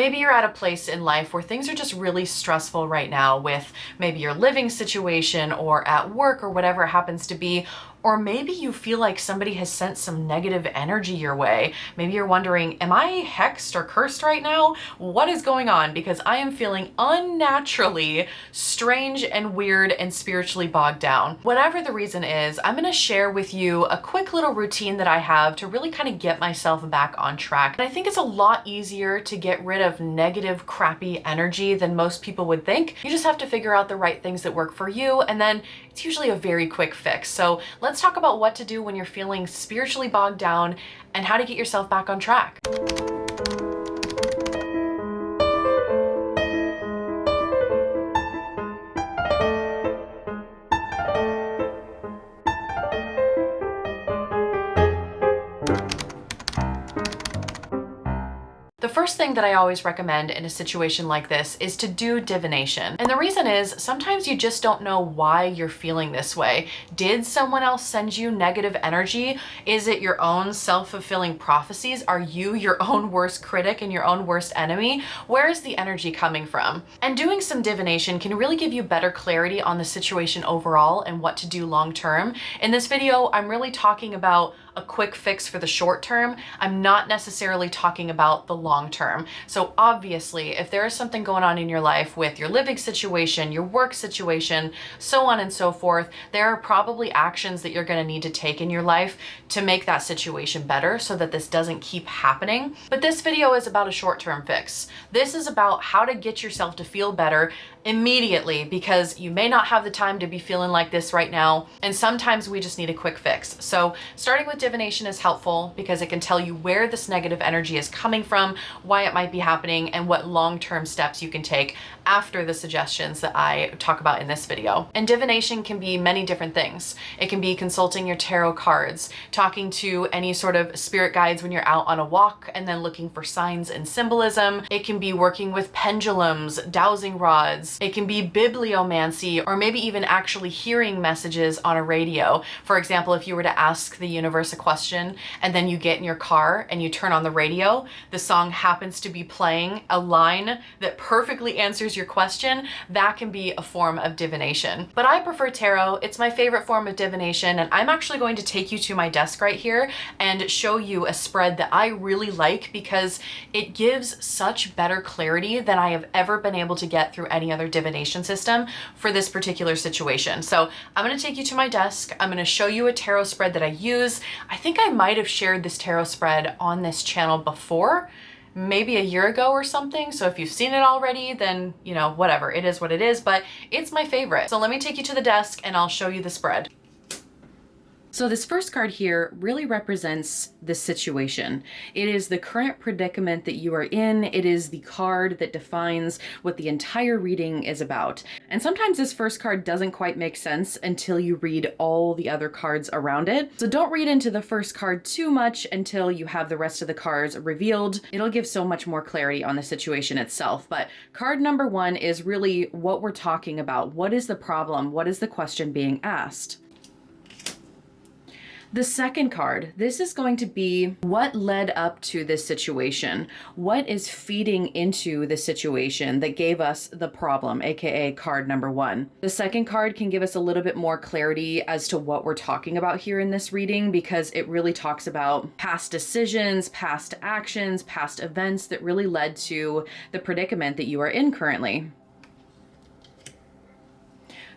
Maybe you're at a place in life where things are just really stressful right now with maybe your living situation or at work or whatever it happens to be. Or maybe you feel like somebody has sent some negative energy your way. Maybe you're wondering, am I hexed or cursed right now? What is going on? Because I am feeling unnaturally strange and weird and spiritually bogged down. Whatever the reason is, I'm gonna share with you a quick little routine that I have to really kind of get myself back on track. And I think it's a lot easier to get rid of negative, crappy energy than most people would think. You just have to figure out the right things that work for you, and then it's usually a very quick fix. So let's talk about what to do when you're feeling spiritually bogged down and how to get yourself back on track. The first thing that I always recommend in a situation like this is to do divination. And the reason is sometimes you just don't know why you're feeling this way. Did someone else send you negative energy? Is it your own self-fulfilling prophecies? Are you your own worst critic and your own worst enemy? Where is the energy coming from? And doing some divination can really give you better clarity on the situation overall and what to do long term. In this video, I'm really talking about a quick fix for the short term. I'm not necessarily talking about the long term. So obviously, if there is something going on in your life with your living situation, your work situation, so on and so forth, there are probably actions that you're going to need to take in your life to make that situation better so that this doesn't keep happening. But this video is about a short-term fix. This is about how to get yourself to feel better immediately, because you may not have the time to be feeling like this right now, and sometimes we just need a quick fix. So starting with divination is helpful because it can tell you where this negative energy is coming from, why it might be happening, and what long-term steps you can take after the suggestions that I talk about in this video. And divination can be many different things. It can be consulting your tarot cards, talking to any sort of spirit guides when you're out on a walk and then looking for signs and symbolism. It can be working with pendulums, dowsing rods. It can be bibliomancy, or maybe even actually hearing messages on a radio. For example, if you were to ask the universe a question and then you get in your car and you turn on the radio, the song happens to be playing a line that perfectly answers your question, that can be a form of divination. But I prefer tarot. It's my favorite form of divination, and I'm actually going to take you to my desk right here and show you a spread that I really like because it gives such better clarity than I have ever been able to get through any other divination system for this particular situation. So I'm going to take you to my desk. I'm going to show you a tarot spread that I use. I think I might have shared this tarot spread on this channel before, maybe a year ago or something. So if you've seen it already, then, you know, whatever, it is what it is, but it's my favorite. So let me take you to the desk and I'll show you the spread. So this first card here really represents the situation. It is the current predicament that you are in. It is the card that defines what the entire reading is about. And sometimes this first card doesn't quite make sense until you read all the other cards around it. So don't read into the first card too much until you have the rest of the cards revealed. It'll give so much more clarity on the situation itself. But card number one is really what we're talking about. What is the problem? What is the question being asked? The second card, this is going to be what led up to this situation. What is feeding into the situation that gave us the problem, aka card number one. The second card can give us a little bit more clarity as to what we're talking about here in this reading, because it really talks about past decisions, past actions, past events that really led to the predicament that you are in currently.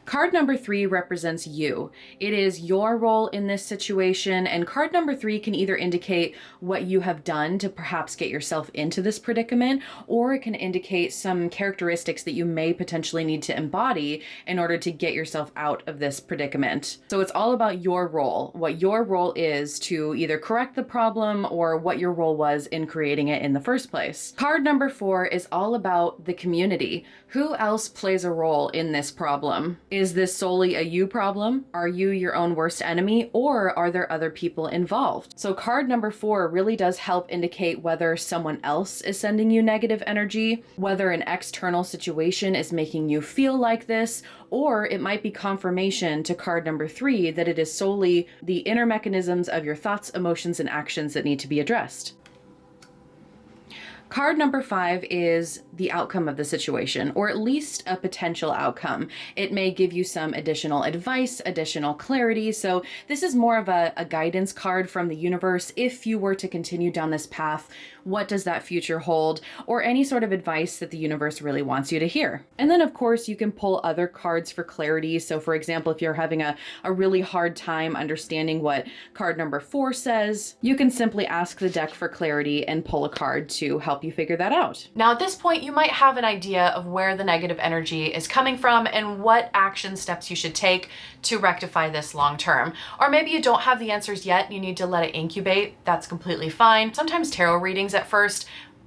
Card number three represents you. It is your role in this situation, and card number three can either indicate what you have done to perhaps get yourself into this predicament, or it can indicate some characteristics that you may potentially need to embody in order to get yourself out of this predicament. So it's all about your role, what your role is to either correct the problem or what your role was in creating it in the first place. Card number four is all about the community. Who else plays a role in this problem? Is this solely a you problem? Are you your own worst enemy, or are there other people involved? So card number four really does help indicate whether someone else is sending you negative energy, whether an external situation is making you feel like this, or it might be confirmation to card number three that it is solely the inner mechanisms of your thoughts, emotions, and actions that need to be addressed. Card number 5 is the outcome of the situation, or at least a potential outcome. It may give you some additional advice, additional clarity. So this is more of a guidance card from the universe. If you were to continue down this path, what does that future hold? Or any sort of advice that the universe really wants you to hear. And then of course you can pull other cards for clarity. So for example, if you're having a really hard time understanding what card number 4 says, you can simply ask the deck for clarity and pull a card to help you figure that out. Now at this point, you might have an idea of where the negative energy is coming from and what action steps you should take to rectify this long term. Or maybe you don't have the answers yet, you need to let it incubate. That's completely fine. Sometimes tarot readings at first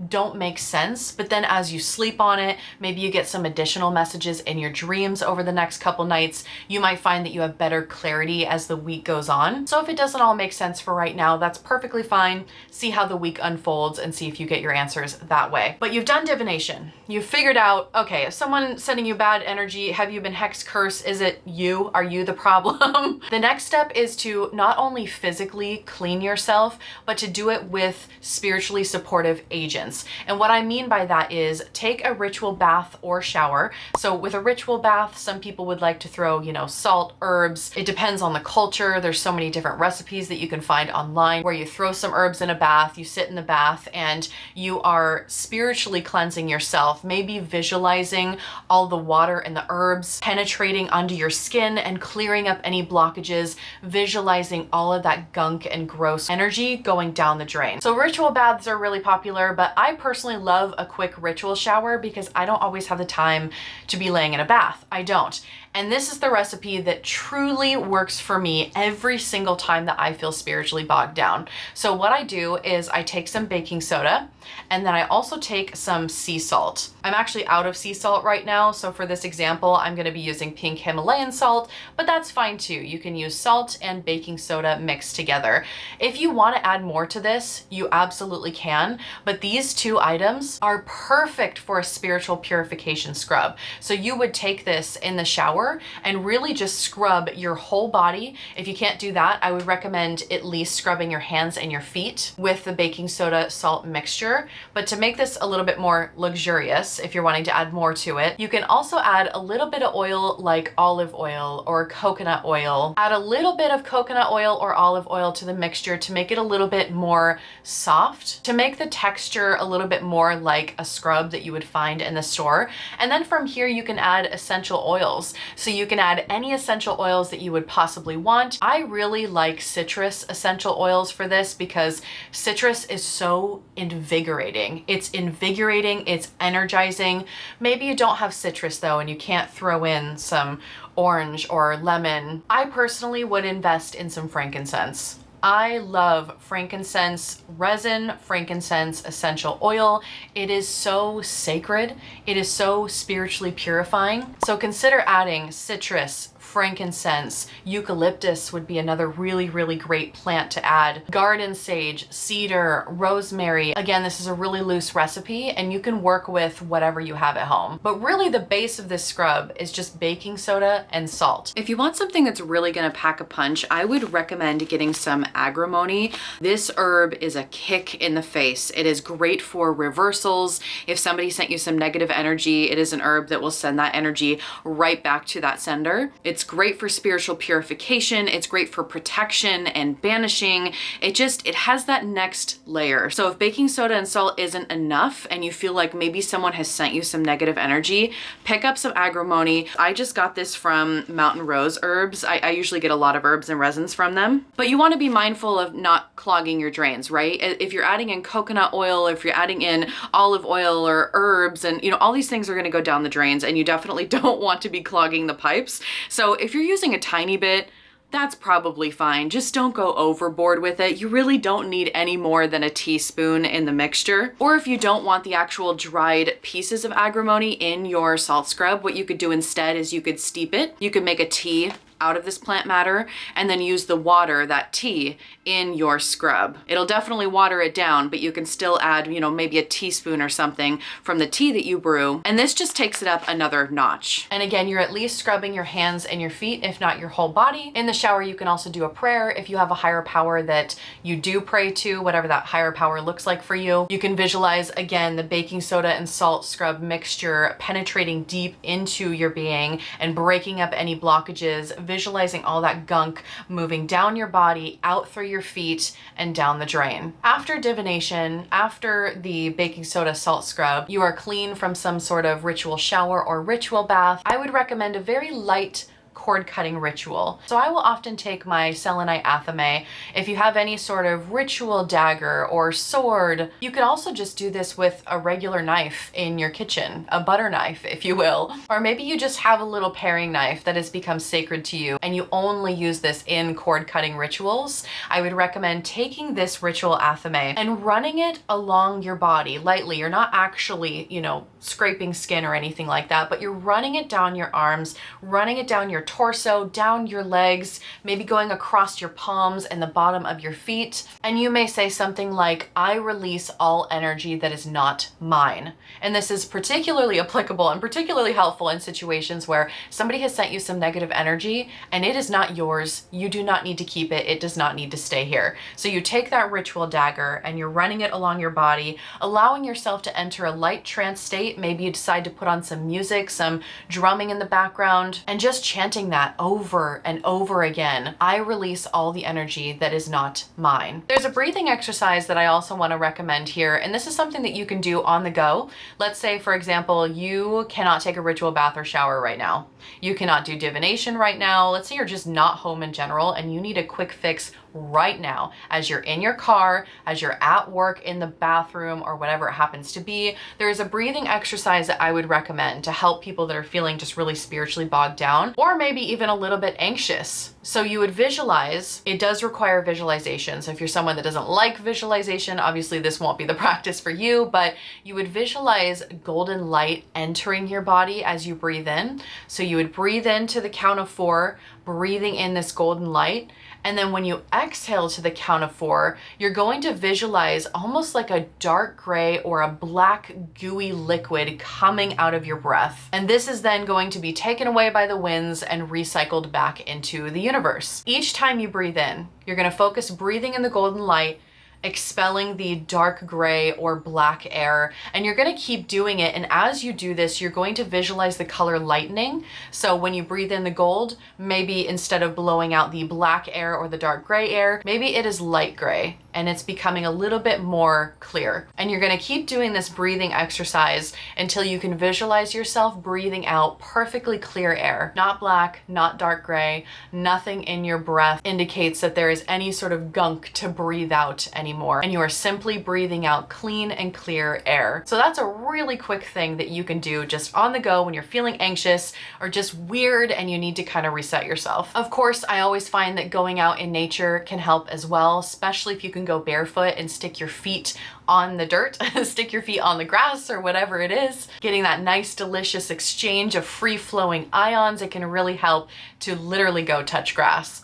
don't make sense, but then as you sleep on it, maybe you get some additional messages in your dreams over the next couple nights. You might find that you have better clarity as the week goes on. So if it doesn't all make sense for right now, that's perfectly fine. See how the week unfolds and see if you get your answers that way. But you've done divination. You've figured out, okay, if someone's sending you bad energy, have you been hex cursed? Is it you? Are you the problem? The next step is to not only physically clean yourself, but to do it with spiritually supportive agents. And what I mean by that is take a ritual bath or shower. So with a ritual bath, some people would like to throw, salt, herbs. It depends on the culture. There's so many different recipes that you can find online where you throw some herbs in a bath, you sit in the bath, and you are spiritually cleansing yourself, maybe visualizing all the water and the herbs penetrating under your skin and clearing up any blockages, visualizing all of that gunk and gross energy going down the drain. So ritual baths are really popular, but I personally love a quick ritual shower because I don't always have the time to be laying in a bath. I don't. And this is the recipe that truly works for me every single time that I feel spiritually bogged down. So what I do is I take some baking soda and then I also take some sea salt. I'm actually out of sea salt right now. So for this example, I'm going to be using pink Himalayan salt, but that's fine too. You can use salt and baking soda mixed together. If you want to add more to this, you absolutely can. But these two items are perfect for a spiritual purification scrub. So you would take this in the shower and really just scrub your whole body. If you can't do that, I would recommend at least scrubbing your hands and your feet with the baking soda salt mixture. But to make this a little bit more luxurious, if you're wanting to add more to it, you can also add a little bit of oil like olive oil or coconut oil. Add a little bit of coconut oil or olive oil to the mixture to make it a little bit more soft, to make the texture a little bit more like a scrub that you would find in the store. And then from here, you can add essential oils. So you can add any essential oils that you would possibly want. I really like citrus essential oils for this because citrus is so invigorating. It's invigorating, it's energizing. Maybe you don't have citrus though, and you can't throw in some orange or lemon. I personally would invest in some frankincense. I love frankincense resin, frankincense essential oil. It is so sacred. It is so spiritually purifying. So consider adding citrus, frankincense, eucalyptus would be another really, really great plant to add. Garden sage, cedar, rosemary. Again, this is a really loose recipe and you can work with whatever you have at home. But really the base of this scrub is just baking soda and salt. If you want something that's really gonna pack a punch, I would recommend getting some agrimony. This herb is a kick in the face. It is great for reversals. If somebody sent you some negative energy, it is an herb that will send that energy right back to that sender. It's great for spiritual purification. It's great for protection and banishing. It has that next layer. So if baking soda and salt isn't enough and you feel like maybe someone has sent you some negative energy, pick up some agrimony. I just got this from Mountain Rose Herbs. I usually get a lot of herbs and resins from them, but you want to be mindful of not clogging your drains, right? If you're adding in coconut oil, if you're adding in olive oil or herbs, and all these things are going to go down the drains and you definitely don't want to be clogging the pipes. So if you're using a tiny bit, that's probably fine. Just don't go overboard with it. You really don't need any more than a teaspoon in the mixture. Or if you don't want the actual dried pieces of agrimony in your salt scrub, what you could do instead is you could steep it. You could make a tea out of this plant matter and then use the water, that tea, in your scrub. It'll definitely water it down, but you can still add, you know, maybe a teaspoon or something from the tea that you brew. And this just takes it up another notch. And again, you're at least scrubbing your hands and your feet, if not your whole body. In the shower, you can also do a prayer if you have a higher power that you do pray to, whatever that higher power looks like for you. You can visualize, again, the baking soda and salt scrub mixture penetrating deep into your being and breaking up any blockages, visualizing all that gunk moving down your body, out through your feet, and down the drain. After divination, after the baking soda salt scrub, you are clean from some sort of ritual shower or ritual bath. I would recommend a very light cord cutting ritual. So I will often take my selenite athame. If you have any sort of ritual dagger or sword, you could also just do this with a regular knife in your kitchen, a butter knife, if you will. Or maybe you just have a little paring knife that has become sacred to you and you only use this in cord cutting rituals. I would recommend taking this ritual athame and running it along your body lightly. You're not actually, you know, scraping skin or anything like that, but you're running it down your arms, running it down your torso, down your legs, maybe going across your palms and the bottom of your feet. And you may say something like, I release all energy that is not mine. And this is particularly applicable and particularly helpful in situations where somebody has sent you some negative energy and it is not yours. You do not need to keep it. It does not need to stay here. So you take that ritual dagger and you're running it along your body, allowing yourself to enter a light trance state. Maybe you decide to put on some music, some drumming in the background, and just chanting that over and over again. I release all the energy that is not mine. There's a breathing exercise that I also want to recommend here, and this is something that you can do on the go. Let's say, for example, you cannot take a ritual bath or shower right now. You cannot do divination right now. Let's say you're just not home in general and you need a quick fix right now, as you're in your car, as you're at work, in the bathroom, or whatever it happens to be. There is a breathing exercise that I would recommend to help people that are feeling just really spiritually bogged down, or maybe even a little bit anxious. So you would visualize. It does require visualization. So if you're someone that doesn't like visualization, obviously this won't be the practice for you, but you would visualize golden light entering your body as you breathe in. So you would breathe in to the count of 4, breathing in this golden light. And then when you exhale to the count of 4, you're going to visualize almost like a dark gray or a black gooey liquid coming out of your breath. And this is then going to be taken away by the winds and recycled back into the universe. Each time you breathe in, you're going to focus breathing in the golden light, expelling the dark gray or black air, and you're going to keep doing it. And as you do this, you're going to visualize the color lightening. So when you breathe in the gold, maybe instead of blowing out the black air or the dark gray air, maybe it is light gray and it's becoming a little bit more clear. And you're going to keep doing this breathing exercise until you can visualize yourself breathing out perfectly clear air. Not black, not dark gray. Nothing in your breath indicates that there is any sort of gunk to breathe out anymore. And you are simply breathing out clean and clear air. So that's a really quick thing that you can do just on the go when you're feeling anxious or just weird and you need to kind of reset yourself. Of course, I always find that going out in nature can help as well, especially if you can go barefoot and stick your feet on the dirt, stick your feet on the grass or whatever it is. Getting that nice, delicious exchange of free-flowing ions, it can really help to literally go touch grass.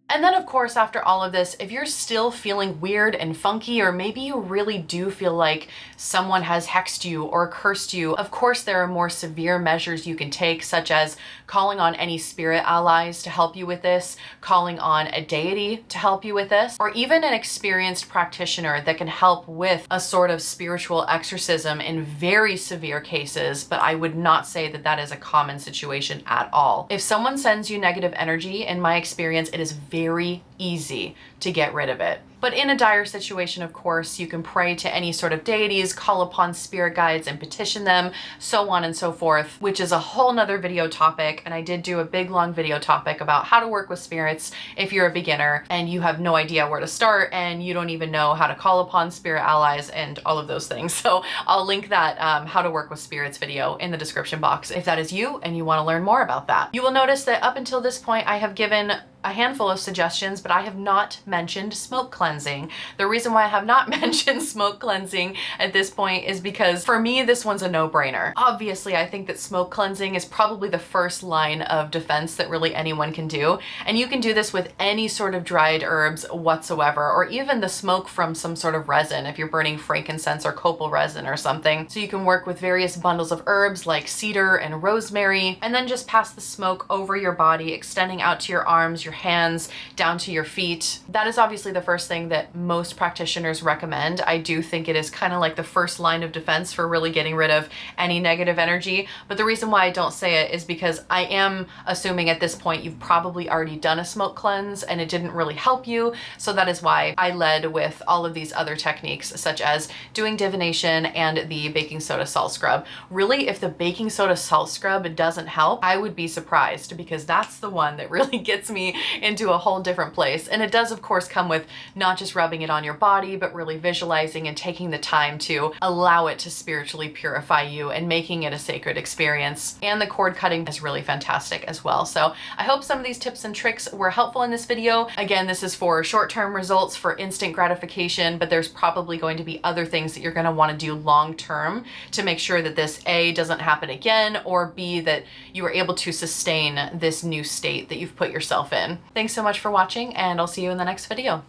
And then of course, after all of this, if you're still feeling weird and funky, or maybe you really do feel like someone has hexed you or cursed you, of course there are more severe measures you can take, such as calling on any spirit allies to help you with this, calling on a deity to help you with this, or even an experienced practitioner that can help with a sort of spiritual exorcism in very severe cases. But I would not say that that is a common situation at all. If someone sends you negative energy, in my experience, it is very easy to get rid of it. But in a dire situation, of course, you can pray to any sort of deities, call upon spirit guides and petition them, so on and so forth, which is a whole nother video topic. And I did do a big long video topic about how to work with spirits if you're a beginner and you have no idea where to start and you don't even know how to call upon spirit allies and all of those things. So I'll link that how to work with spirits video in the description box if that is you and you want to learn more about that. You will notice that up until this point, I have given a handful of suggestions, but I have not mentioned smoke cleansing. The reason why I have not mentioned smoke cleansing at this point is because for me, this one's a no-brainer. Obviously, I think that smoke cleansing is probably the first line of defense that really anyone can do. And you can do this with any sort of dried herbs whatsoever, or even the smoke from some sort of resin if you're burning frankincense or copal resin or something. So you can work with various bundles of herbs like cedar and rosemary, and then just pass the smoke over your body, extending out to your arms, your hands, down to your feet. That is obviously the first thing that most practitioners recommend. I do think it is kind of like the first line of defense for really getting rid of any negative energy. But the reason why I don't say it is because I am assuming at this point you've probably already done a smoke cleanse and it didn't really help you. So that is why I led with all of these other techniques, such as doing divination and the baking soda salt scrub. Really, if the baking soda salt scrub doesn't help, I would be surprised, because that's the one that really gets me into a whole different place. And it does, of course, come with not just rubbing it on your body, but really visualizing and taking the time to allow it to spiritually purify you and making it a sacred experience. And the cord cutting is really fantastic as well. So I hope some of these tips and tricks were helpful in this video. Again, this is for short-term results, for instant gratification, but there's probably going to be other things that you're going to want to do long-term to make sure that this A, doesn't happen again, or B, that you are able to sustain this new state that you've put yourself in. Thanks so much for watching, and I'll see you in the next video.